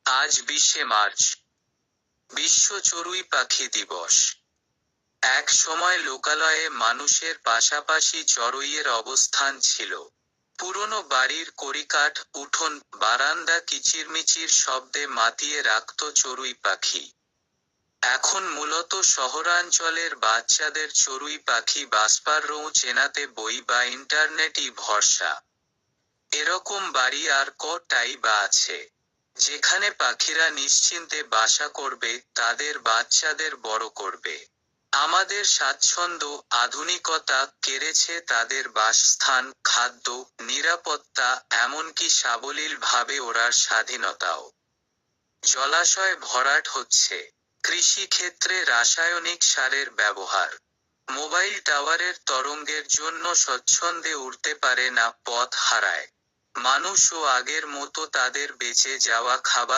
আজ 20শে মার্চ, বিশ্ব চড়ুই পাখি দিবস। এক সময় লোকালয়ে মানুষের পাশাপাশি চড়ুইয়ের অবস্থান ছিল। পুরনো বাড়ির কড়িকাঠ, উঠোন, বারান্দা কিচিরমিচির শব্দে মাতিয়ে রাখত চড়ুই পাখি। এখন মূলত শহরাঞ্চলের বাচ্চাদের চড়ুই পাখি বাসপারও চেনাতে বই বা ইন্টারনেটই ভরসা। এরকম বাড়ি আর কটাই বা আছে, যেখানে পাখিরা নিশ্চিন্তে বাসা করবে, তাদের বাচ্চাদের বড় করবে। আমাদের স্বাচ্ছন্দ্য, আধুনিকতা কেড়েছে তাদের বাসস্থান, খাদ্য, নিরাপত্তা, এমনকি সাবলীলভাবে ওড়ার স্বাধীনতাও। জলাশয় ভরাট হচ্ছে, কৃষিক্ষেত্রে রাসায়নিক সারের ব্যবহার, মোবাইল টাওয়ারের তরঙ্গের জন্য স্বচ্ছন্দে উড়তে পারে না, পথ হারায়। মানুষও আগের মতো তাদের বেঁচে যাওয়া খাবার